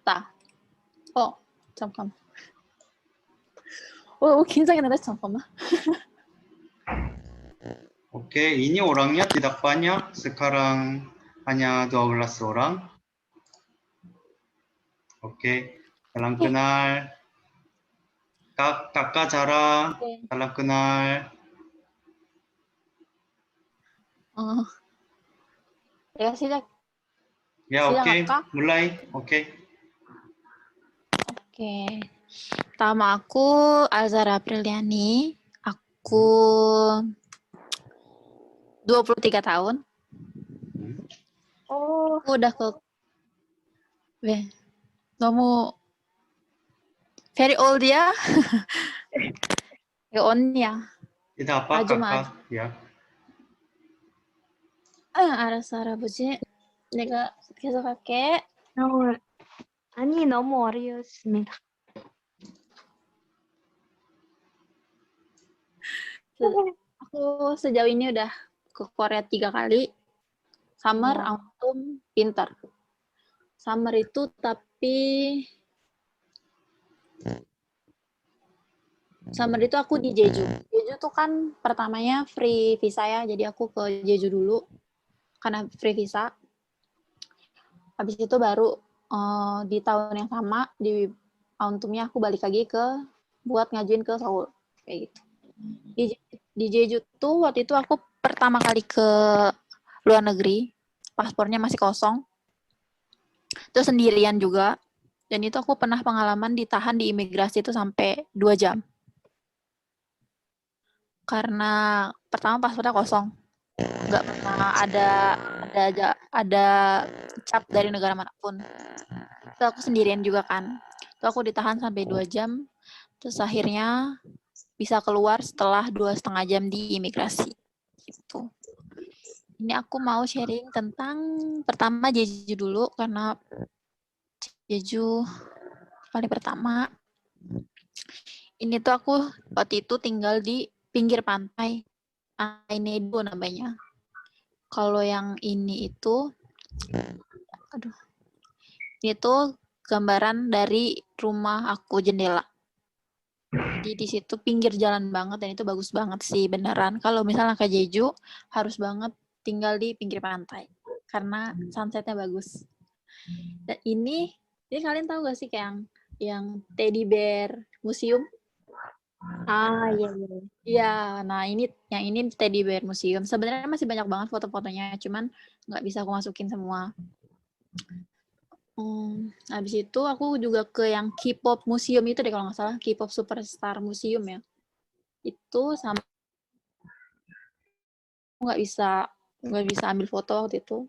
됐다. 잠깐만. 긴장이 나네. 잠깐만. Oke, ini orangnya tidak banyak. Sekarang hanya 12 orang. Oke, salam kenal. Kakak Zara, salam kenal. 내가 시작. Ya, oke. 시작할까? Mulai. Oke. Oke. Pertama aku Azara Apriliani. Aku 23 tahun. Aku udah ke 너무 very old ya. 언니야. Tidak apa, kakak. Ya. 알았어, 할아버지. 내가 계속 할게. 아니, 너무 어려웠습니다. Aku sejauh ini udah ke Korea 3 kali. Summer, autumn, winter. Summer itu aku di Jeju. Jeju tuh kan pertamanya free visa ya, jadi aku ke Jeju dulu karena free visa. Habis itu baru di tahun yang sama di autumnnya aku balik lagi buat ngajuin ke Seoul kayak gitu. Di Jeju tuh waktu itu aku pertama kali ke luar negeri, paspornya masih kosong. Terus sendirian juga. Dan itu aku pernah pengalaman ditahan di imigrasi itu sampai 2 jam. Karena pertama paspornya kosong. Nggak pernah ada cap dari negara manapun. Itu aku sendirian juga kan. Itu aku ditahan sampai 2 jam. Terus akhirnya bisa keluar setelah 2,5 jam di imigrasi. Gitu. Ini aku mau sharing tentang pertama Jeju dulu karena Jeju paling pertama. Ini tuh aku waktu itu tinggal di pinggir pantai. Ainedo namanya. Kalau yang ini itu ini tuh gambaran dari rumah aku jendela. Jadi di situ pinggir jalan banget dan itu bagus banget sih beneran. Kalau misalnya ke Jeju harus banget tinggal di pinggir pantai karena sunsetnya bagus. Dan ini kalian tahu gak sih kayak yang teddy bear museum? Iya. Iya, nah ini teddy bear museum. Sebenarnya masih banyak banget foto-fotonya, cuman nggak bisa aku masukin semua. Habis itu aku juga ke yang K-pop museum itu deh kalau nggak salah, K-pop superstar museum ya. Itu sama nggak bisa ambil foto waktu itu.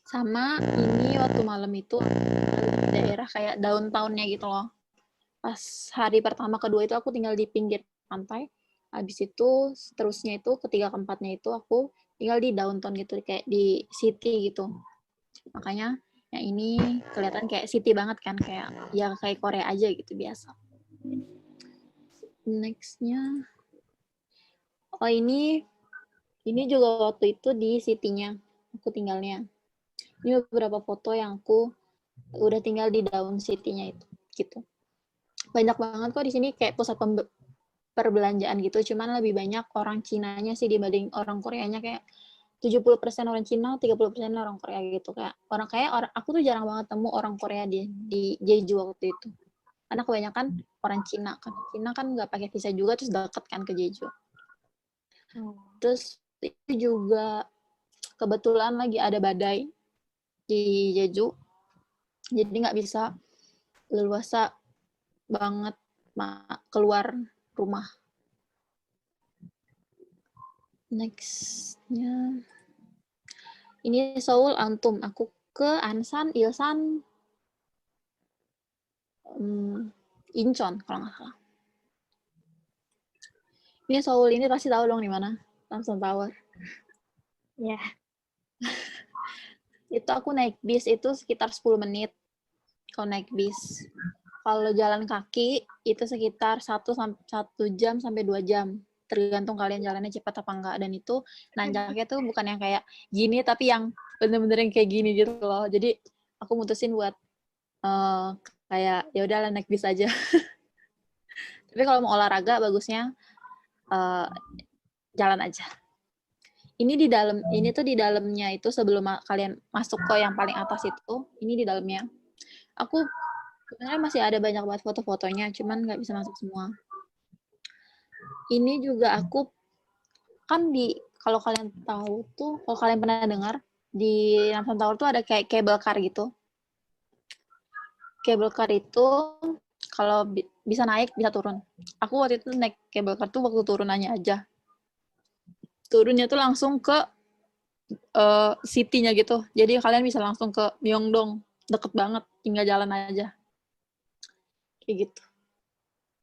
Sama ini waktu malam itu daerah kayak downtown-nya gitu loh. Pas hari pertama kedua itu aku tinggal di pinggir pantai. Habis itu seterusnya itu ketiga keempatnya itu aku tinggal di downtown gitu kayak di city gitu. Makanya yang ini kelihatan kayak city banget kan, kayak Korea aja gitu biasa. Next-nya ini juga waktu itu di city-nya aku tinggalnya. Ini beberapa foto yang aku udah tinggal di down city-nya itu gitu. Banyak banget kok di sini kayak pusat perbelanjaan gitu, cuman lebih banyak orang Cinanya sih dibanding orang Koreanya, kayak 70% orang Cina, 30% orang Korea gitu. Kayak aku tuh jarang banget temu orang Korea di Jeju waktu itu. Karena kebanyakan orang Cina kan. Cina kan nggak pakai visa juga, terus deket kan ke Jeju. Terus itu juga kebetulan lagi ada badai di Jeju. Jadi nggak bisa leluasa banget keluar rumah. Next-nya ini Seoul Autumn. Aku ke Ansan, Ilsan, Incheon kalau nggak salah. Ini Seoul ini pasti tahu dong di mana? Samsung Tower. Ya. Itu aku naik bis itu sekitar 10 menit. Kalau naik bis. Kalau jalan kaki itu sekitar 1 jam sampai 2 jam. Tergantung kalian jalannya cepat apa enggak. Dan itu nanjaknya tuh bukan yang kayak gini, tapi yang bener-bener yang kayak gini gitu loh. Jadi aku mutusin buat eh, kayak ya udahlah naik bis aja. Tapi kalau mau olahraga bagusnya eh, jalan aja. Ini tuh di dalamnya itu sebelum kalian masuk ke yang paling atas itu, ini di dalamnya. Aku sebenarnya masih ada banyak banget foto-fotonya, cuman nggak bisa masuk semua. Ini juga aku kan kalau kalian tahu tuh, kalau kalian pernah dengar di Namsan Tower tuh ada kayak cable car gitu. Cable car itu kalau bisa naik bisa turun. Aku waktu itu naik cable car tuh waktu turunannya aja. Turunnya tuh langsung ke city-nya gitu. Jadi kalian bisa langsung ke Myeongdong. Deket banget, tinggal jalan aja. Kayak gitu.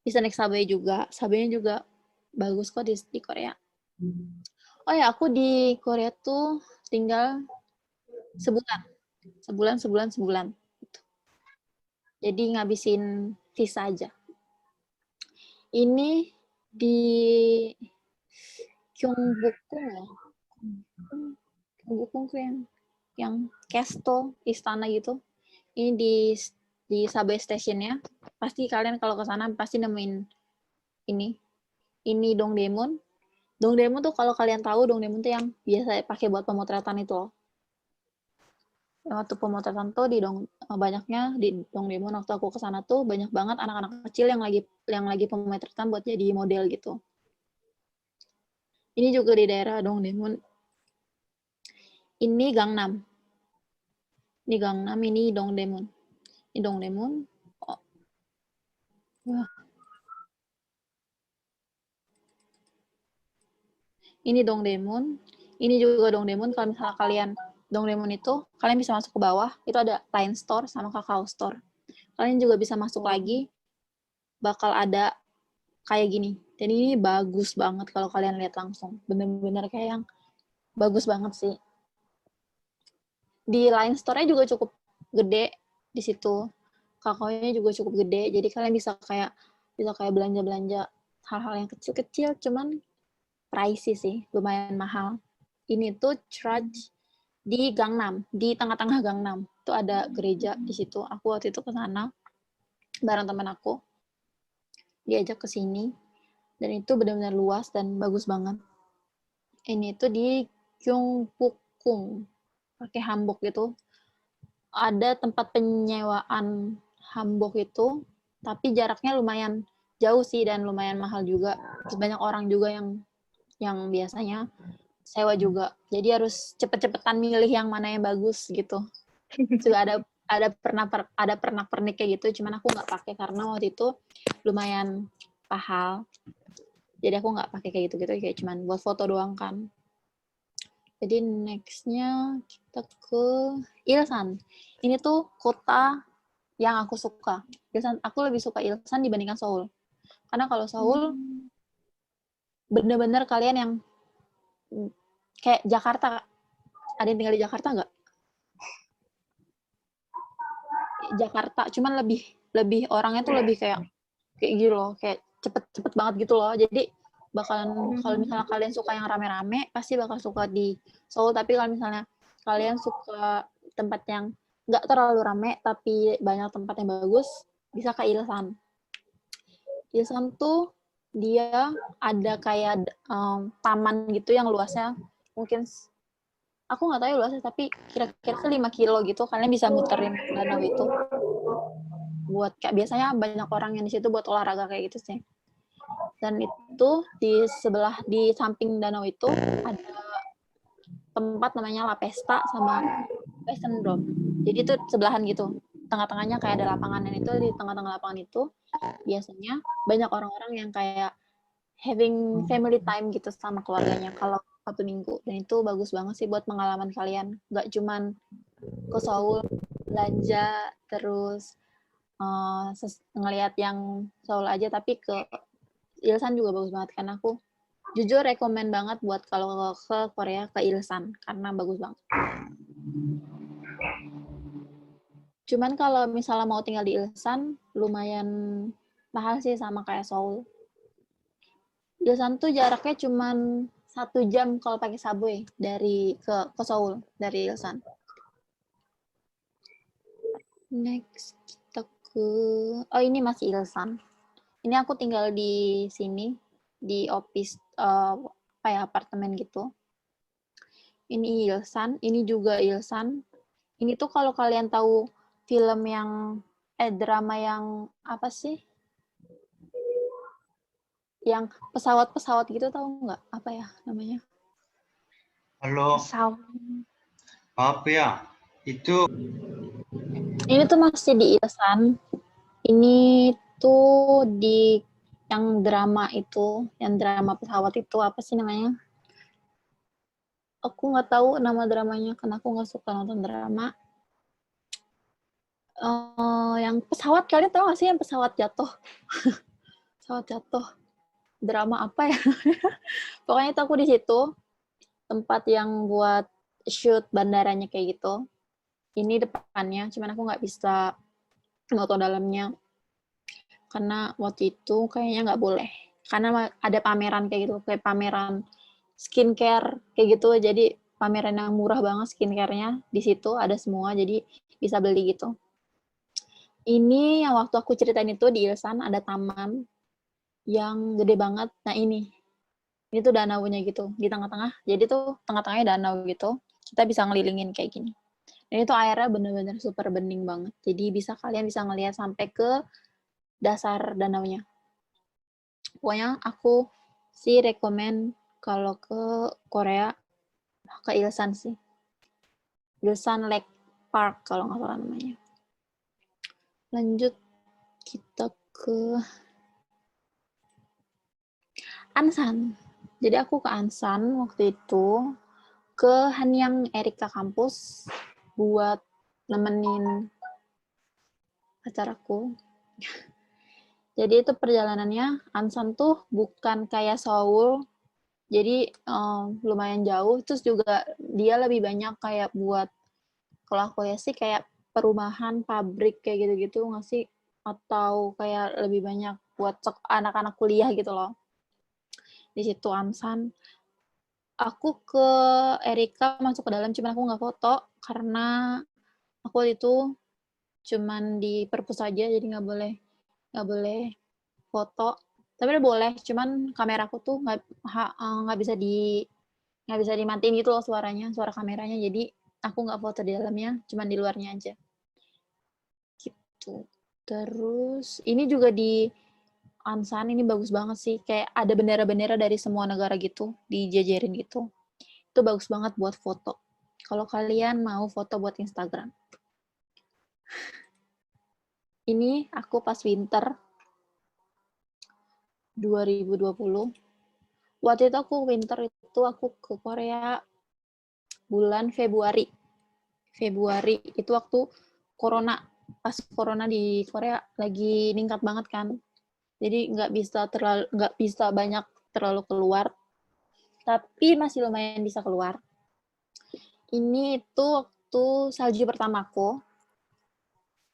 Bisa naik subway juga. Subway-nya juga bagus kok di Korea. Oh ya, aku di Korea tuh tinggal sebulan. Jadi ngabisin visa aja. Ini di Gyeongbokgung ya. Gyeongbokgung tuh yang castle istana gitu. Ini di subway stationnya. Pasti kalian kalau ke sana pasti nemuin ini. Ini Dongdaemun. Dongdaemun tuh kalau kalian tahu Dongdaemun tuh yang biasa pakai buat pemotretan itu loh. Waktu pemotretan tuh banyaknya di Dongdaemun waktu aku ke sana tuh banyak banget anak-anak kecil yang lagi pemotretan buat jadi model gitu. Ini juga di daerah Dongdaemun. Ini Gangnam. Ini Gangnam, ini Dongdaemun. Ini Dongdaemun. Oh. Wah. Ini Dongdaemun. Ini juga Dongdaemun. Kalau misalnya kalian Dongdaemun itu, kalian bisa masuk ke bawah. Itu ada Line Store sama Kakao Store. Kalian juga bisa masuk lagi. Bakal ada kayak gini. Dan ini bagus banget kalau kalian lihat langsung. Bener-bener kayak yang bagus banget sih. Di Line Store-nya juga cukup gede di situ. Kakaonya juga cukup gede. Jadi kalian bisa kayak belanja-belanja hal-hal yang kecil-kecil, cuman pricey sih, lumayan mahal. Ini tuh church di Gangnam, di tengah-tengah Gangnam. Itu ada gereja di situ. Aku waktu itu ke sana bareng teman aku. Diajak ke sini dan itu benar-benar luas dan bagus banget. Ini tuh di Gyeongbokgung. Pakai hanbok gitu. Ada tempat penyewaan hanbok itu, tapi jaraknya lumayan jauh sih dan lumayan mahal juga. Terus banyak orang juga yang biasanya sewa juga. Jadi harus cepet-cepetan milih yang mana yang bagus gitu. Juga ada pernak-pernik kayak gitu, cuman aku nggak pakai karena waktu itu lumayan mahal. Jadi aku nggak pakai kayak gitu-gitu, kayak cuman buat foto doang kan. Jadi next-nya kita ke Ilsan. Ini tuh kota yang aku suka. Ilsan, aku lebih suka Ilsan dibandingkan Seoul. Karena kalau Seoul bener-bener kalian yang kayak Jakarta. Ada yang tinggal di Jakarta nggak? Jakarta, cuman lebih orangnya tuh lebih kayak gitu loh, kayak cepet banget gitu loh. Jadi bakalan kalau misalnya kalian suka yang rame-rame pasti bakal suka di Seoul, tapi kalau misalnya kalian suka tempat yang nggak terlalu rame tapi banyak tempat yang bagus, bisa ke Ilsan. Ilsan tuh dia ada kayak taman gitu yang luasnya mungkin aku nggak tahu ya luasnya, tapi kira-kira 5 kilo gitu. Kalian bisa muterin danau itu buat kayak biasanya banyak orang yang di situ buat olahraga kayak gitu sih. Dan itu di samping danau itu ada tempat namanya La Pesta sama Fashion Dome. Jadi itu sebelahan gitu. Tengah-tengahnya kayak ada lapangan, dan itu di tengah-tengah lapangan itu biasanya banyak orang-orang yang kayak having family time gitu sama keluarganya kalau satu minggu. Dan itu bagus banget sih buat pengalaman kalian. Nggak cuman ke Seoul belanja terus ngelihat yang Seoul aja, tapi ke Ilsan juga bagus banget. Karena aku jujur rekomen banget buat kalau ke Korea ke Ilsan karena bagus banget. Cuman kalau misalnya mau tinggal di Ilsan lumayan mahal sih sama kayak Seoul. Ilsan tuh jaraknya cuman 1 jam kalau pakai subway dari ke Seoul dari Ilsan. Next kita ke ini masih Ilsan. Ini aku tinggal di sini di office kayak apartemen gitu. Ini Ilsan, ini juga Ilsan. Ini tuh kalau kalian tahu film yang drama yang apa sih? Yang pesawat-pesawat gitu tahu nggak? Apa ya namanya? Kalau pesawat. apa ya? Itu Ini tuh masih di Ilsan. Ini tuh di yang drama itu, yang drama pesawat itu apa sih namanya? Aku nggak tahu nama dramanya karena aku nggak suka nonton drama. Yang pesawat, kalian tahu nggak sih yang pesawat jatuh? Pesawat jatuh. Drama apa ya? Pokoknya itu aku di situ, tempat yang buat shoot bandaranya kayak gitu. Ini depannya, cuman aku nggak bisa foto dalamnya karena waktu itu kayaknya nggak boleh. Karena ada pameran kayak gitu, kayak pameran skincare kayak gitu. Jadi pameran yang murah banget skincare-nya di situ ada semua, jadi bisa beli gitu. Ini yang waktu aku ceritain itu di Ilsan ada taman yang gede banget. Nah ini tuh danaunya gitu di tengah-tengah. Jadi tuh tengah-tengahnya danau gitu. Kita bisa ngelilingin kayak gini. Dan itu airnya bener-bener super bening banget. Jadi kalian bisa ngelihat sampai ke dasar danaunya. Pokoknya aku sih rekomen kalau ke Korea ke Ilsan sih. Ilsan Lake Park kalau nggak salah namanya. Lanjut kita ke Ansan. Jadi aku ke Ansan waktu itu ke Hanyang Erika kampus buat nemenin acaraku. Jadi itu perjalanannya Ansan tuh bukan kayak Seoul, jadi lumayan jauh. Terus juga dia lebih banyak kayak buat kalau aku ya sih kayak perumahan, pabrik kayak gitu-gitu nggak sih? Atau kayak lebih banyak buat anak-anak kuliah gitu loh. Di situ Ansan. Aku ke Erika masuk ke dalam, cuman aku nggak foto karena aku itu cuman di perpus aja, jadi nggak boleh foto. Tapi udah boleh, cuman kameraku tuh nggak bisa dimatiin gitu loh suara kameranya. Jadi aku nggak foto di dalamnya, cuman di luarnya aja. Gitu. Terus ini juga di Ansan ini bagus banget sih, kayak ada bendera-bendera dari semua negara gitu, dijajarin gitu. Itu bagus banget buat foto. Kalau kalian mau foto buat Instagram. Ini aku pas winter 2020. Waktu itu aku winter itu aku ke Korea bulan Februari. Februari itu waktu corona. Pas corona di Korea lagi meningkat banget kan. Jadi nggak bisa banyak terlalu keluar. Tapi masih lumayan bisa keluar. Ini itu waktu salju pertamaku.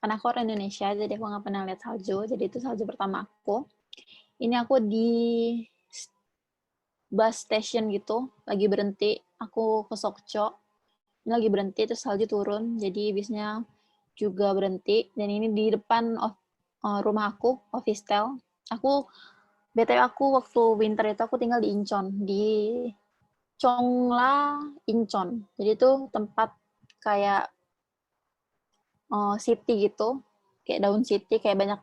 Karena aku orang Indonesia, jadi aku nggak pernah lihat salju. Jadi itu salju pertama aku. Ini aku di bus station gitu, lagi berhenti. Aku ke Sokcho, ini lagi berhenti, terus salju turun. Jadi bisnya juga berhenti. Dan ini di depan rumah aku, Officetel. BTW aku waktu winter itu aku tinggal di Incheon, di Chongla Incheon. Jadi itu tempat kayak city gitu, kayak daun city, kayak banyak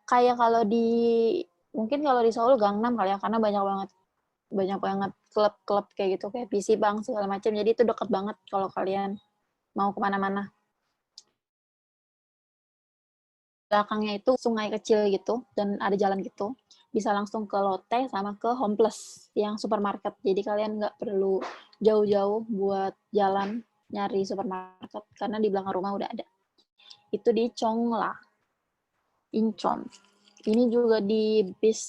kayak kalau di mungkin kalau di Seoul Gangnam kali ya, karena banyak banget klub-klub kayak gitu, kayak PC Bang segala macam. Jadi itu dekat banget kalau kalian mau kemana-mana. Belakangnya itu sungai kecil gitu dan ada jalan gitu. Bisa langsung ke Lotte sama ke Homeplus yang supermarket. Jadi kalian nggak perlu jauh-jauh buat jalan nyari supermarket karena di belakang rumah udah ada. Itu di Chongla, Incheon. Ini juga di bis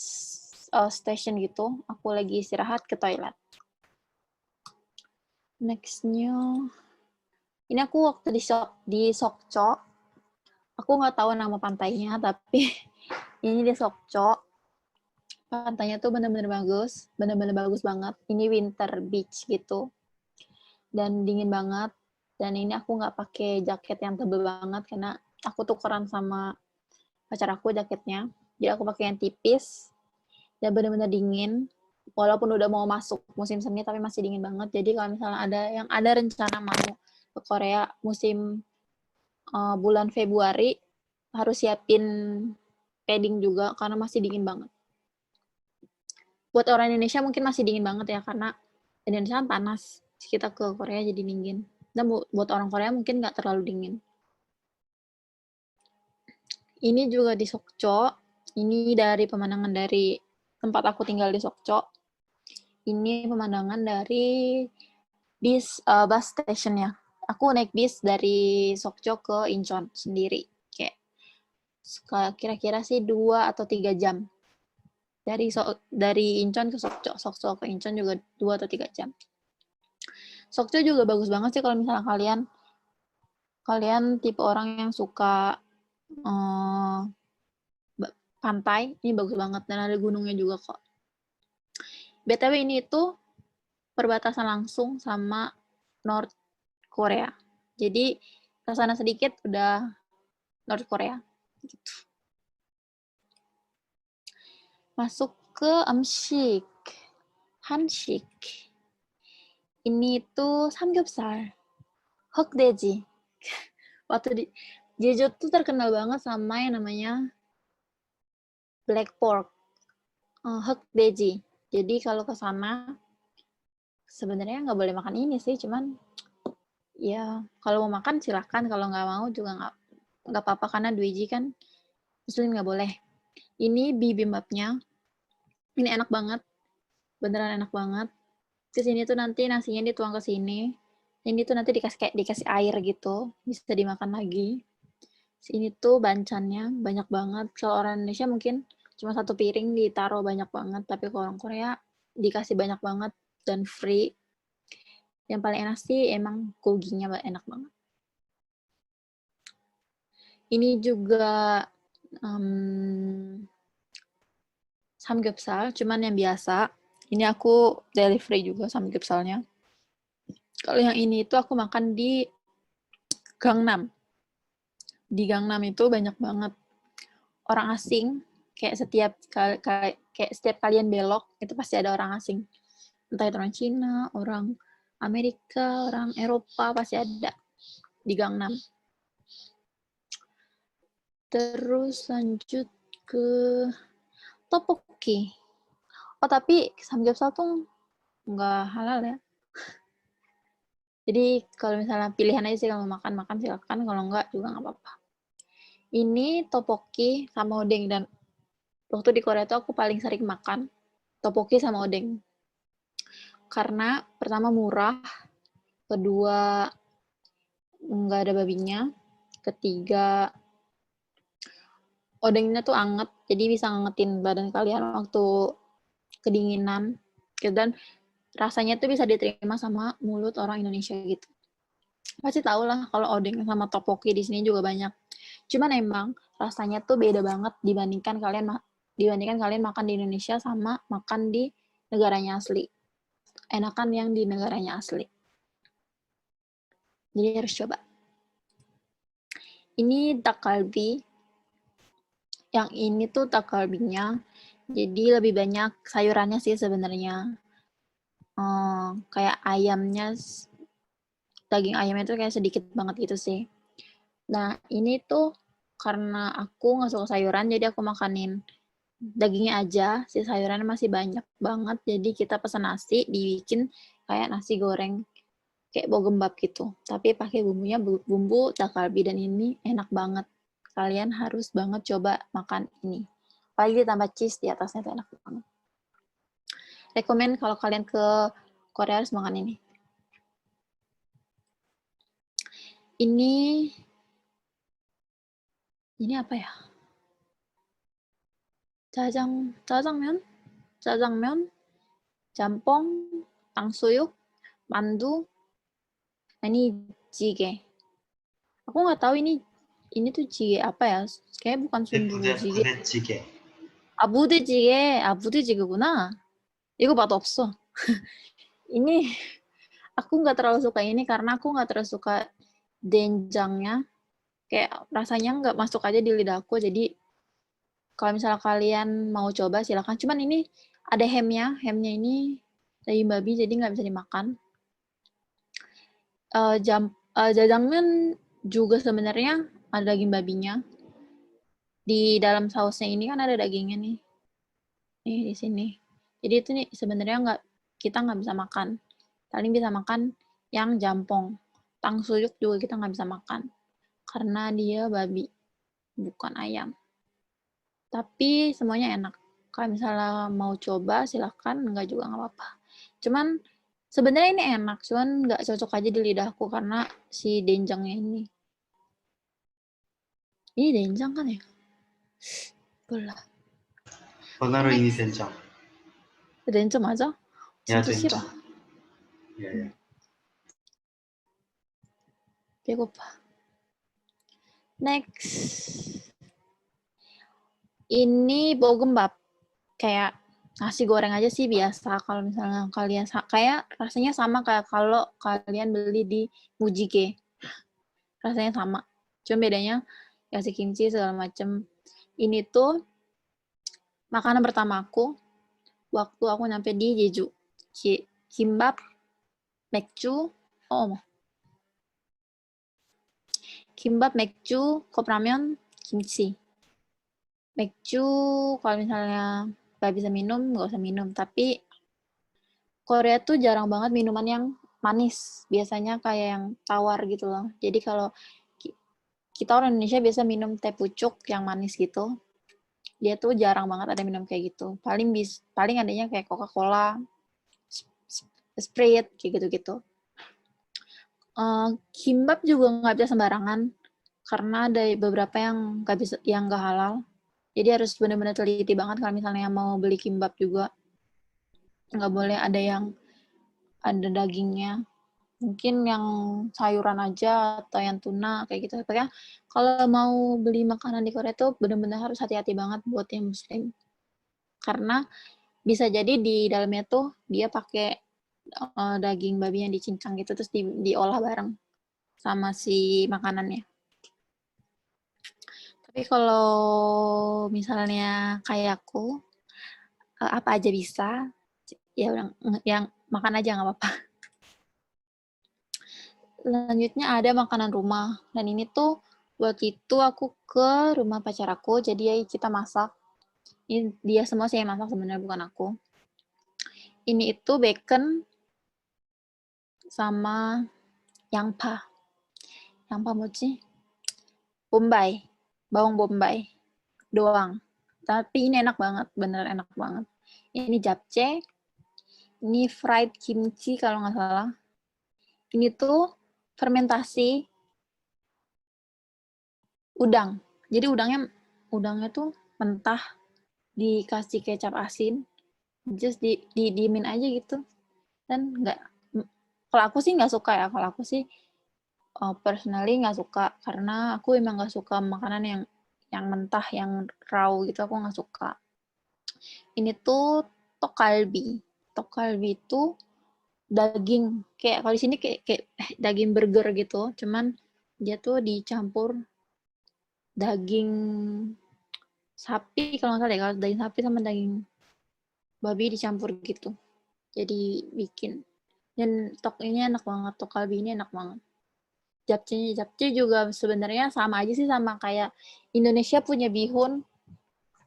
station gitu. Aku lagi istirahat ke toilet. Next-nya, ini aku waktu di Sokcho. Aku nggak tahu nama pantainya, tapi ini di Sokcho. Pantainya tuh bener-bener bagus banget. Ini winter beach gitu, dan dingin banget. Dan ini aku nggak pakai jaket yang tebel banget karena aku tukeran sama pacar aku jaketnya. Jadi aku pakai yang tipis dan benar-benar dingin. Walaupun udah mau masuk musim semi tapi masih dingin banget. Jadi kalau misalnya ada rencana mau ke Korea musim bulan Februari harus siapin padding juga karena masih dingin banget. Buat orang Indonesia mungkin masih dingin banget ya karena Indonesia kan panas. Kita ke Korea jadi dingin. Dan buat orang Korea mungkin nggak terlalu dingin. Ini juga di Sokcho. Ini dari pemandangan dari tempat aku tinggal di Sokcho. Ini pemandangan dari bus station ya. Aku naik bis dari Sokcho ke Incheon sendiri. Kayak kira-kira sih 2 atau 3 jam. Dari Incheon ke Sokcho ke Incheon juga 2 atau 3 jam. Sokcho juga bagus banget sih kalau misalnya kalian tipe orang yang suka pantai, ini bagus banget dan ada gunungnya juga kok. BTW ini itu perbatasan langsung sama North Korea. Jadi ke sana sedikit udah North Korea gitu. Masuk ke Amshik. Hanshik. Ini tuh samgyeopsal. Hokdaeji. Waktu di Jeju tuh terkenal banget sama yang namanya black pork. Hokdaeji. Jadi kalau ke sana sebenarnya nggak boleh makan ini sih, cuman ya kalau mau makan silahkan, kalau nggak mau juga nggak apa-apa karena Dweji kan Muslim nggak boleh. Ini bibimbapnya, ini enak banget, beneran enak banget. Ke sini tuh nanti nasinya dituang ke sini, ini tuh nanti dikasih air gitu, bisa dimakan lagi. Sini tuh bancannya banyak banget. Kalau orang Indonesia mungkin cuma satu piring ditaruh banyak banget, tapi kalau orang Korea dikasih banyak banget dan free. Yang paling enak sih emang goginya enak banget. Ini juga samgyeopsal, cuman yang biasa. Ini aku delivery juga samgyeopsalnya. Kalau yang ini itu aku makan di Gangnam. Di Gangnam itu banyak banget orang asing. Kayak setiap kalian belok itu pasti ada orang asing. Entah itu orang Cina, orang Amerika, orang Eropa pasti ada di Gangnam. Terus lanjut ke tteokbokki. Oh tapi samgyeopsal tuh nggak halal ya. Jadi kalau misalnya pilihan aja sih, kalau makan silakan, kalau enggak juga nggak apa-apa. Ini tteokbokki sama odeng, dan waktu di Korea tuh aku paling sering makan tteokbokki sama odeng. Karena pertama murah, kedua nggak ada babinya, ketiga odengnya tuh anget, jadi bisa ngangetin badan kalian waktu kedinginan, dan rasanya tuh bisa diterima sama mulut orang Indonesia gitu. Pasti tau lah kalau odeng sama tteokbokki di sini juga banyak. Cuman emang rasanya tuh beda banget dibandingkan kalian makan di Indonesia sama makan di negaranya asli. Enakan yang di negaranya asli. Jadi harus coba. Ini dak kalbi. Yang ini tuh dak kalbinya. Jadi lebih banyak sayurannya sih sebenarnya. Kayak ayamnya, daging ayamnya tuh kayak sedikit banget gitu sih. Nah, ini tuh karena aku nggak suka sayuran, jadi aku makanin dagingnya aja, si sayurannya masih banyak banget, jadi kita pesan nasi, dibikin kayak nasi goreng, kayak bogembap gitu. Tapi pakai bumbunya bumbu dak kalbi, dan ini enak banget. Kalian harus banget coba makan ini. Apalagi ditambah cheese di atasnya tuh enak banget. Rekomen kalau kalian ke Korea harus makan ini. Ini apa ya? 짜장면, 짬뽕, 탕수육, mandu. Nah, ini jjigae. Aku nggak tahu ini tuh jjigae apa ya? Kayaknya bukan sundubu jjigae. 부대찌개. 부대찌개구나. 이거 맛 없어. Ini aku nggak terlalu suka ini karena aku nggak terlalu suka doenjangnya. kayak rasanya nggak masuk aja di lidahku. Jadi kalau misalnya kalian mau coba silakan. Cuman ini ada hamnya ini daging babi jadi nggak bisa dimakan. Jajangmyeon juga sebenarnya ada daging babinya. Di dalam sausnya ini kan ada dagingnya nih di sini. Jadi itu nih sebenarnya kita nggak bisa makan. Paling bisa makan yang jampong. Tangsuyuk juga kita nggak bisa makan karena dia babi, bukan ayam. Tapi semuanya enak. Kalau misalnya mau coba silahkan, enggak juga nggak apa-apa. Cuman sebenarnya ini enak, cuman nggak cocok aja di lidahku karena si denjangnya ini. Ini denjang kan ya? Bola. 바나나 ini Next. 된장. 된장 맞아? Ya, 진짜 싫어. 된장. Ya, ya. 배고파. Next. Ini bogumbap. Kayak nasi goreng aja sih biasa kalau misalnya kalian kayak rasanya sama kayak kalau kalian beli di Mujike. Rasanya sama. Cuma bedanya kasih kimchi segala macem. Ini tuh makanan pertama aku waktu aku nyampe di Jeju. Kimbap, 맥주, kimbap, 맥주, 컵라면, kimchi. 맥주 kalau misalnya nggak bisa minum, nggak usah minum. Tapi Korea tuh jarang banget minuman yang manis. Biasanya kayak yang tawar gitu loh. Jadi kalau kita orang Indonesia biasa minum teh pucuk yang manis gitu. Dia tuh jarang banget ada minum kayak gitu. Paling adanya kayak Coca-Cola, Sprite, kayak gitu-gitu. Kimbap juga nggak bisa sembarangan karena ada beberapa yang nggak halal. Jadi harus benar-benar teliti banget kalau misalnya mau beli kimbap juga. Nggak boleh ada yang ada dagingnya. Mungkin yang sayuran aja atau yang tuna kayak gitu. Pokoknya kalau mau beli makanan di Korea tuh benar-benar harus hati-hati banget buat yang muslim. Karena bisa jadi di dalamnya tuh dia pakai daging babi yang dicincang gitu terus diolah bareng sama si makanannya. Tapi kalau misalnya kayak aku apa aja bisa, ya yang makan aja nggak apa-apa. Selanjutnya ada makanan rumah. Dan ini tuh waktu itu aku ke rumah pacar aku, jadi kita masak. Ini dia semua sih yang masak sebenarnya bukan aku. Ini itu bacon sama yangpa. Yangpa mochi? Bombay. Bawang bombay doang. Tapi ini enak banget, beneran enak banget. Ini japchae, ini fried kimchi kalau nggak salah. Ini tuh fermentasi udang. Jadi udangnya tuh mentah dikasih kecap asin, just diemin aja gitu. Dan nggak, kalau aku sih nggak suka ya. Kalau aku sih personally nggak suka karena aku emang nggak suka makanan yang mentah, yang raw gitu. Aku nggak suka. Ini tuh tteokgalbi. Tteokgalbi itu daging kayak kalau di sini kayak daging burger gitu, cuman dia tuh dicampur daging sapi kalau nggak salah ya, kalau daging sapi sama daging babi dicampur gitu, jadi bikin. Dan ini enak banget, tok kalbi ini enak banget. Japchae juga sebenarnya sama aja sih, sama kayak Indonesia punya bihun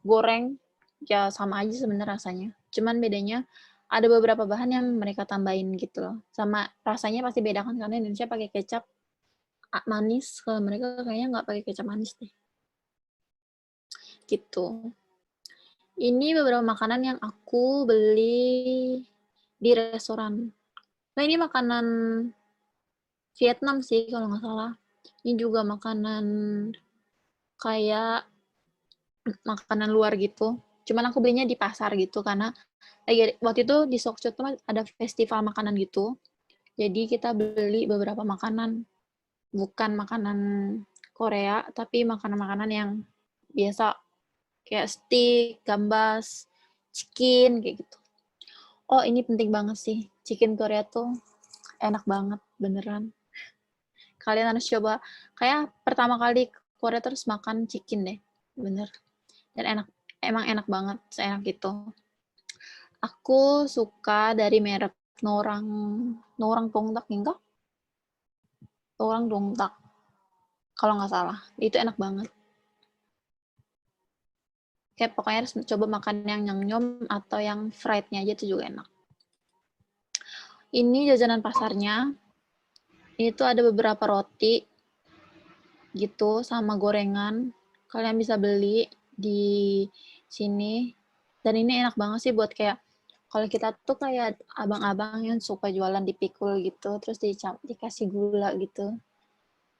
goreng, ya sama aja sebenarnya rasanya. Cuman bedanya ada beberapa bahan yang mereka tambahin gitu loh. Sama rasanya pasti beda kan karena Indonesia pakai kecap manis, kalau mereka kayaknya nggak pakai kecap manis deh. Gitu. Ini beberapa makanan yang aku beli di restoran. Nah, ini makanan Vietnam sih kalau nggak salah. Ini juga makanan kayak makanan luar gitu. Cuman aku belinya di pasar gitu karena waktu itu di Sokcho tuh ada festival makanan gitu. Jadi kita beli beberapa makanan, bukan makanan Korea, tapi makanan-makanan yang biasa kayak steak, gambas, chicken kayak gitu. Oh, ini penting banget sih. Chicken Korea tuh enak banget beneran. Kalian harus coba. Kayak pertama kali ke Korea terus makan chicken deh. Bener. Dan enak. Emang enak banget. Seenak itu. Aku suka dari merek Norang Dongdak enggak? Norang Dongdak. Kalau nggak salah. Itu enak banget. Kayak pokoknya harus coba makan yang nyangnyom atau yang fried-nya aja itu juga enak. Ini jajanan pasarnya. Ini tuh ada beberapa roti gitu sama gorengan. Kalian bisa beli di sini. Dan ini enak banget sih buat kayak kalau kita tuh kayak abang-abang yang suka jualan di pikul gitu, terus dikasih gula gitu.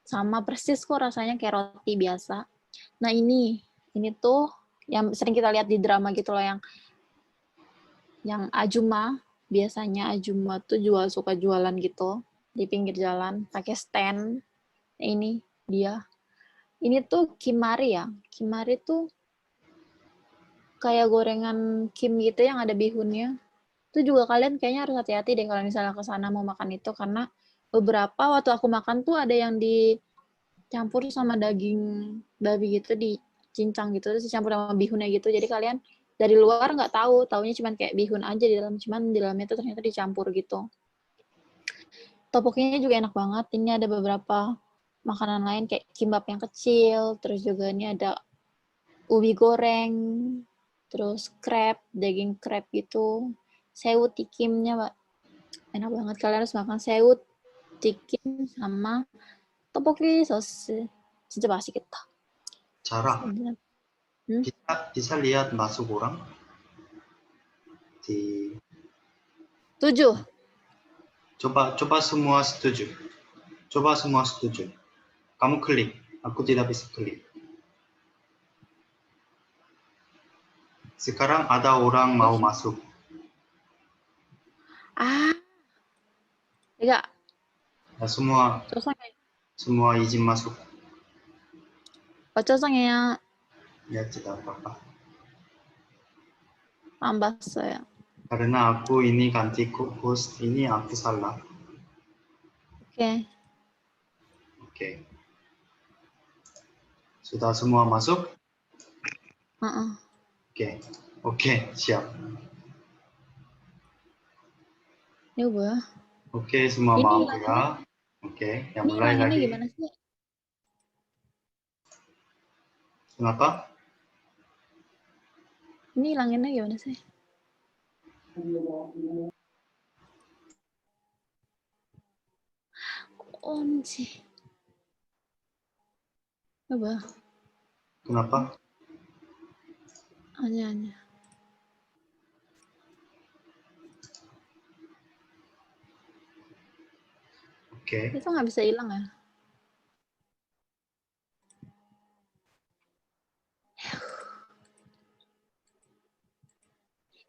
Sama persis kok rasanya kayak roti biasa. Nah ini tuh yang sering kita lihat di drama gitu loh, yang Ajuma, biasanya Ajuma tuh suka jualan gitu di pinggir jalan pakai stand. Nah, ini dia. Ini tuh kimari ya. Kimari tuh kayak gorengan kim gitu yang ada bihunnya. Itu juga kalian kayaknya harus hati-hati deh kalau misalnya ke sana mau makan itu, karena beberapa waktu aku makan tuh ada yang dicampur sama daging babi gitu, dicincang gitu, terus dicampur sama bihunnya gitu. Jadi kalian dari luar nggak tahu, taunya cuma kayak bihun aja di dalam, cuman di dalamnya itu ternyata dicampur gitu. Tteokbokkinya juga enak banget. Ini ada beberapa makanan lain kayak kimbap yang kecil, terus juga ini ada ubi goreng, terus crab, daging crab gitu, sewu tikimnya, Pak. Enak banget, kalian harus makan sewu tikim sama tteokbokki sosis. 진짜 맛있겠다. Cara bisa lihat masuk orang di 7. coba semua setuju. Coba semua setuju. Kamu klik. Aku tidak bisa klik. Sekarang ada orang mau masuk. Enggak. Ya, semua izin masuk. 죄송해요. Ya tidak apa-apa. 안 봤어요. Karena aku ini ganti host, ini aku salah. Oke. Oke. Sudah semua masuk? Oke, siap. Ini 뭐야? Oke, semua Ini mau hilanginnya, ya. Oke, yang ini mulai hilanginnya lagi. gimana sih? Kenapa? Ini hilanginnya gimana sih? Onci. Coba. Kenapa? Aja. Oke. Itu nggak bisa hilang ya?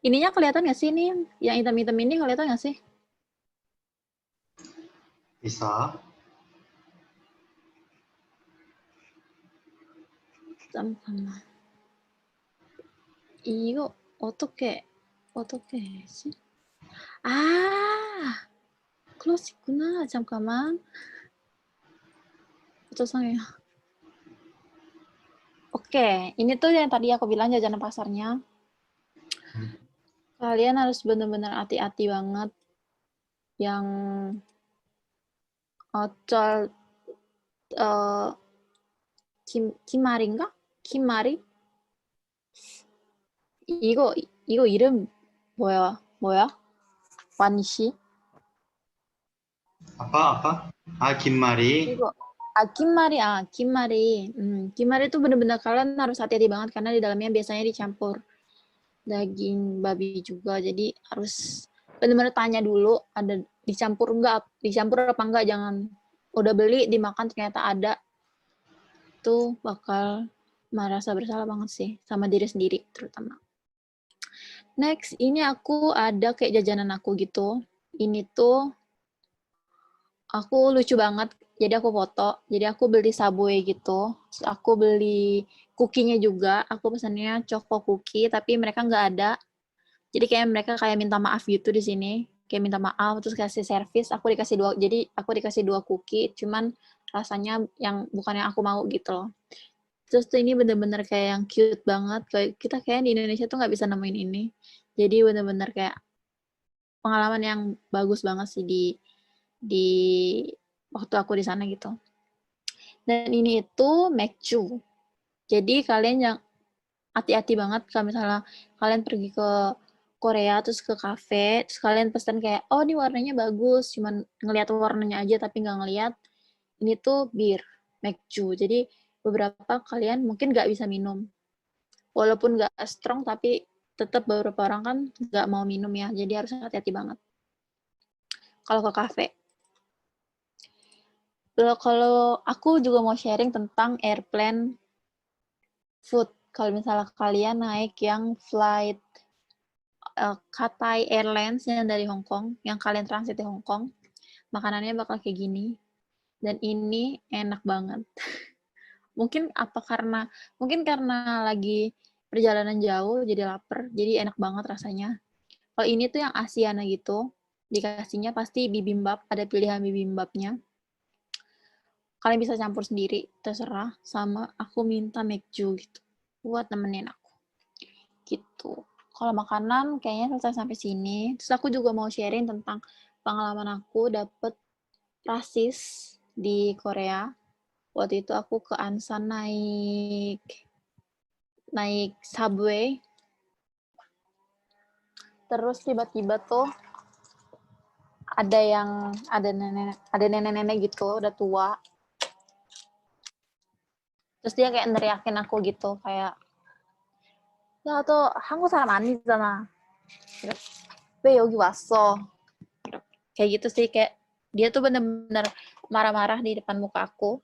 Ininya kelihatan nggak sih ini? Yang hitam-hitam ini kelihatan nggak sih? Bisa. 잠깐만. 이거 어떻게 했지? 클래식구나. 잠깐만. 죄송해요. Oke, ini tuh yang tadi aku bilang jajanan pasarnya. Kalian harus benar-benar hati-hati banget. Yang 김말인가? 김말이? 이거 이름 뭐야? 완시? Apa? Kimari. 이거 김말이. 김말이 itu benar-benar kalian harus hati-hati banget karena di dalamnya biasanya dicampur daging babi juga. Jadi harus benar-benar tanya dulu ada dicampur apa enggak, jangan udah beli dimakan ternyata ada. Itu bakal merasa bersalah banget sih sama diri sendiri terutama. Next, ini aku ada kayak jajanan aku gitu. Ini tuh aku lucu banget. Jadi aku foto. Jadi aku beli Subway gitu. Terus aku beli cookie-nya juga. Aku pesannya choco cookie, tapi mereka nggak ada. Jadi kayak mereka kayak minta maaf gitu di sini. Kayak minta maaf, terus kasih servis. Jadi aku dikasih 2 cookie, cuman rasanya yang bukan yang aku mau gitu loh. Terus tuh ini bener-bener kayak yang cute banget, kayak kita kayak di Indonesia tuh nggak bisa nemuin ini. Jadi bener-bener kayak pengalaman yang bagus banget sih di waktu aku di sana gitu. Dan ini itu Mekju. Jadi kalian yang hati-hati banget kalau misalnya kalian pergi ke Korea terus ke kafe, terus kalian pesen kayak, oh ini warnanya bagus, cuman ngelihat warnanya aja tapi nggak ngelihat. Ini tuh bir, Mekju. Jadi beberapa kalian mungkin nggak bisa minum. Walaupun nggak strong tapi tetap beberapa orang kan nggak mau minum ya, jadi harus hati-hati banget kalau ke kafe. Kalau aku juga mau sharing tentang airplane food. Kalau misalnya kalian naik yang flight Cathay Airlines yang dari Hong Kong, yang kalian transit di Hong Kong, makanannya bakal kayak gini. Dan ini enak banget. Mungkin karena lagi perjalanan jauh jadi lapar, jadi enak banget rasanya. Kalau ini tuh yang Asiana gitu, dikasihnya pasti bibimbap, ada pilihan bibimbapnya. Kalian bisa campur sendiri, terserah. Sama aku minta mekju gitu, buat nemenin aku. Gitu. Kalau makanan kayaknya selesai sampai sini. Terus aku juga mau sharing tentang pengalaman aku dapet rasis di Korea. Waktu itu aku ke Ansan naik subway. Terus tiba-tiba tuh ada nenek-nenek gitu, udah tua. Terus dia kayak neriakin aku gitu, kayak 야, 너 한국 사람 아니잖아. 왜 여기 왔어? Kayak gitu sih, kayak dia tuh bener-bener marah-marah di depan muka aku.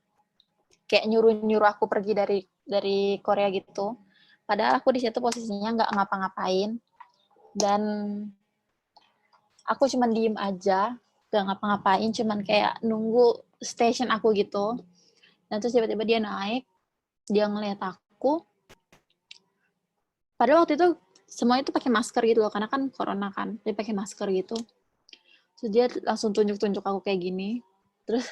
Kayak nyuruh-nyuruh aku pergi dari Korea gitu. Padahal aku di situ posisinya nggak ngapa-ngapain. Dan aku cuman diem aja, nggak ngapa-ngapain, cuman kayak nunggu station aku gitu. Dan terus tiba-tiba dia naik, dia ngeliat aku. Padahal waktu itu semuanya tuh pakai masker gitu loh, karena kan corona kan, dia pakai masker gitu. Terus dia langsung tunjuk-tunjuk aku kayak gini. Terus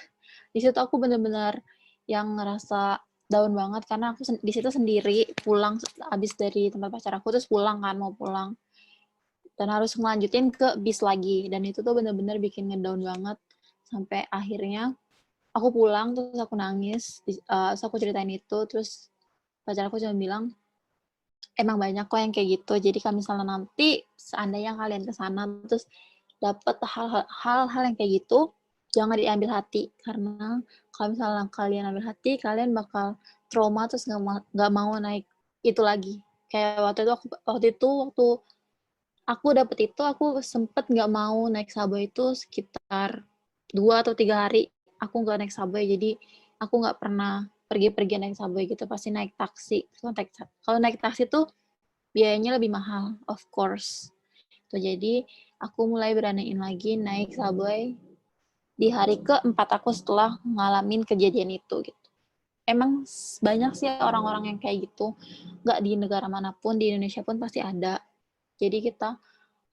di situ aku bener-bener yang ngerasa down banget karena aku di situ sendiri pulang abis dari tempat pacar aku terus pulang kan mau pulang dan harus ngelanjutin ke bis lagi dan itu tuh bener-bener bikin ngedown banget sampai akhirnya aku pulang terus aku nangis terus aku ceritain itu terus pacar aku cuma bilang emang banyak kok yang kayak gitu jadi kalau misalnya nanti seandainya kalian kesana terus dapat hal-hal yang kayak gitu jangan diambil hati karena kalau misalnya kalian ambil hati kalian bakal trauma terus nggak mau naik itu lagi kayak waktu aku dapet itu aku sempet nggak mau naik subway itu sekitar 2 atau 3 hari aku nggak naik subway jadi aku nggak pernah pergi-pergi naik subway gitu pasti naik taksi kalau naik taksi tuh biayanya lebih mahal of course tuh jadi aku mulai beraniin lagi naik subway di hari keempat aku setelah ngalamin kejadian itu gitu. Emang banyak sih orang-orang yang kayak gitu. Nggak di negara manapun, di Indonesia pun pasti ada. Jadi kita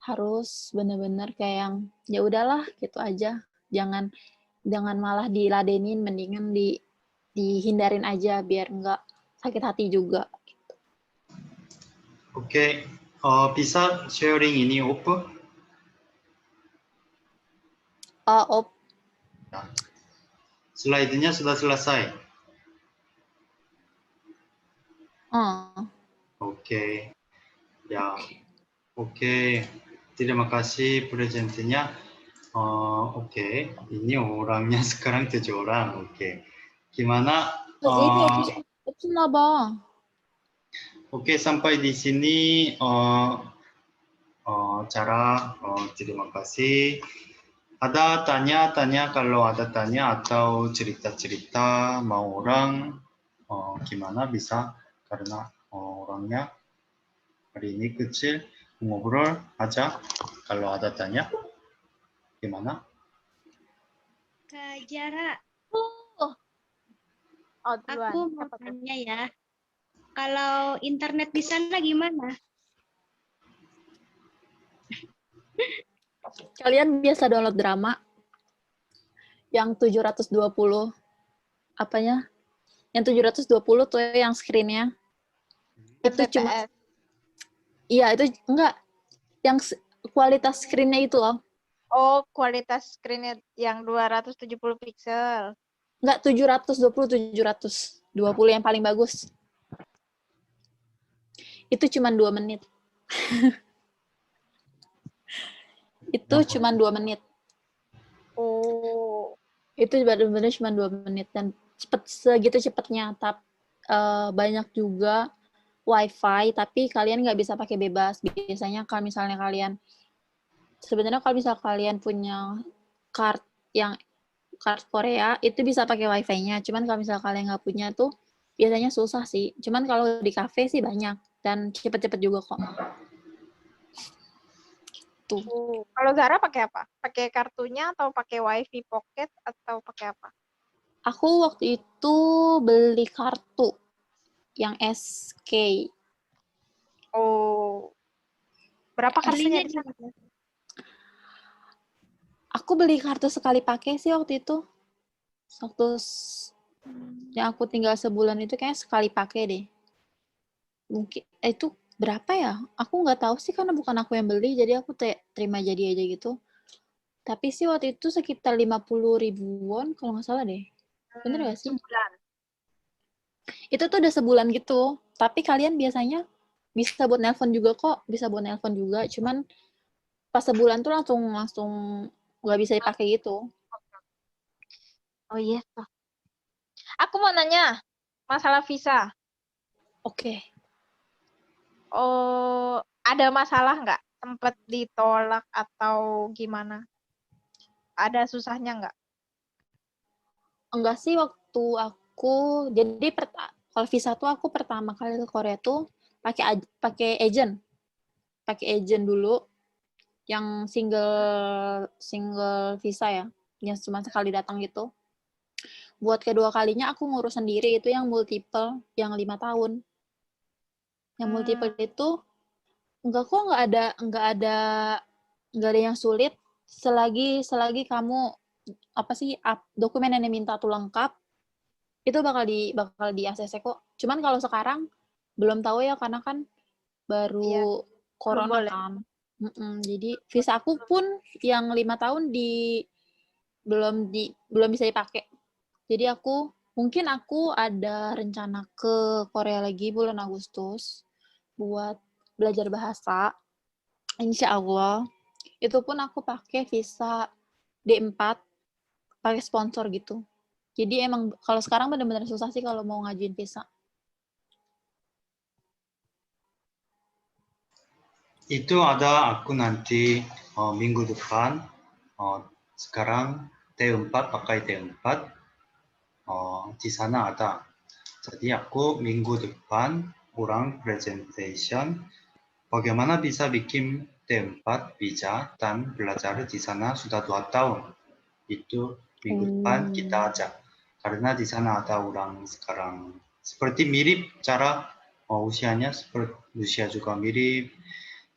harus bener-bener kayak yang ya udahlah gitu aja. Jangan malah diladenin, mendingan dihindarin aja biar nggak sakit hati juga. Oke, bisa sharing ini open? Oh, Slide-nya sudah selesai. Oke, ya, oke. Terima kasih presentnya. Oke, ini orangnya sekarang 7 orang. Oke, gimana? ini opsional bang. Oke, sampai di sini terima kasih. Ada tanya-tanya kalau ada tanya atau cerita-cerita mau orang gimana bisa karena orangnya hari ini kecil ngobrol aja kalau ada tanya gimana? Kak Jara, Duluan. aku mau tanya ya. Kalau internet di sana gimana? Kalian biasa download drama yang 720 apanya? Yang 720 tuh yang screen-nya. Itu cuma Mbps. iya itu enggak yang kualitas screen-nya itu loh. Oh, kualitas screen-nya yang 270 pixel. Enggak 720 yang paling bagus. Itu cuma 2 menit. Itu cuma 2 menit. Oh. Itu benar-benar cuma 2 menit dan segitu cepatnya. Banyak juga wifi tapi kalian nggak bisa pakai bebas. Biasanya kalau misalnya kalian punya card Korea itu bisa pakai wifi-nya. Cuman kalau misalnya kalian nggak punya tuh biasanya susah sih. Cuman kalau di cafe sih banyak dan cepet-cepet juga kok. Tuh. Kalau Zara pakai apa? Pakai kartunya atau pakai WiFi Pocket atau pakai apa? Aku waktu itu beli kartu yang SK. Oh. Berapa kartunya Belinya di sana? Aku beli kartu sekali pakai sih waktu itu. Waktu yang aku tinggal sebulan itu kayaknya sekali pakai deh. Mungkin itu berapa ya? Aku nggak tahu sih karena bukan aku yang beli, jadi aku terima jadi aja gitu. Tapi sih waktu itu sekitar 50 ribuan kalau nggak salah deh. Bener nggak sih? Sebulan. Itu tuh udah sebulan gitu. Tapi kalian biasanya bisa buat nelpon juga kok, bisa buat nelpon juga. Cuman pas sebulan tuh langsung nggak bisa dipakai gitu. Oh iya. Aku mau nanya masalah visa. Oke. Oh, ada masalah nggak? Sempat ditolak atau gimana? Ada susahnya nggak? Enggak sih waktu aku jadi kalau visa tuh aku pertama kali ke Korea tuh pakai agent dulu yang single visa ya, yang cuma sekali datang gitu. Buat kedua kalinya aku ngurus sendiri itu yang multiple yang 5 tahun. Yang multiple itu nggak ada yang sulit selagi kamu apa sih dokumen yang diminta tuh lengkap itu bakal di ACC kok. Cuman kalau sekarang belum tahu ya karena kan baru Iya, belum corona boleh. kan. Jadi visa aku pun yang 5 tahun belum bisa dipakai. Jadi mungkin aku ada rencana ke Korea lagi bulan Agustus buat belajar bahasa. Insya Allah. Itu pun aku pakai visa D4 pakai sponsor gitu. Jadi emang kalau sekarang benar-benar susah sih kalau mau ngajuin visa. Itu ada aku nanti minggu depan. Sekarang T4 pakai T4. Di sana ada. Jadi aku minggu depan kurang presentation. Bagaimana bisa bikin T4 visa dan belajar di sana sudah 2 tahun. Itu minggu depan kita ajak. Karena di sana ada orang sekarang seperti mirip cara usianya seperti usia juga mirip.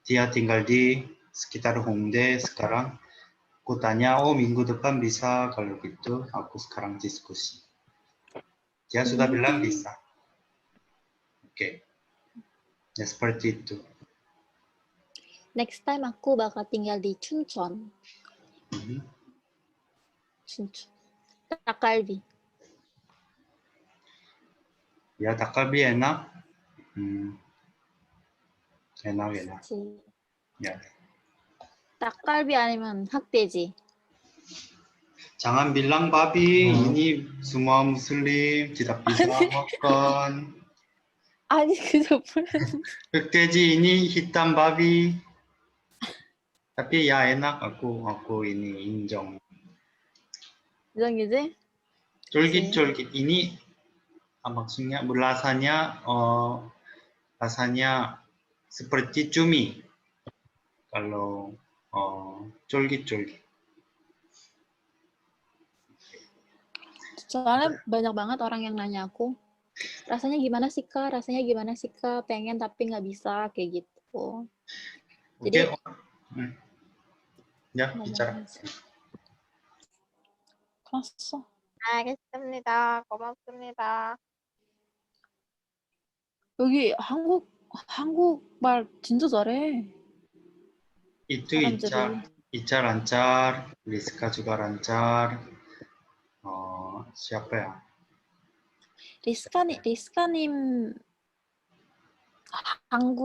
Dia tinggal di sekitar Hongdae sekarang. Aku tanya, minggu depan bisa kalau gitu. Aku sekarang diskusi. Dia sudah bilang bisa. Oke. Ya seperti itu. Next time aku bakal tinggal di Chuncheon. Chuncheon. Takalbi. Ya 닭갈비 enak. enak. Ya. Takalbi 아니면 흑돼지. Jangan bilang babi, ini semua muslim, tidak bisa makan. 아니 그저 흑돼지 ini hitam babi. Tapi ya enak, aku ini injong. bilang gitu. 쫄깃쫄깃 ini maksudnya rasanya seperti cumi. Kalau 쫄깃쫄깃. Soalnya banyak banget orang yang nanya aku, rasanya gimana sih Kak? Rasanya gimana sih Kak? Pengen tapi nggak bisa kayak gitu. Jadi Ya, bicara. Masa 알겠습니다. 고맙습니다. 여기 한국말 진짜 잘해. Itu 사람들이. Ica lancar, Rizka juga lancar. Siapa ya? 리스카님 한국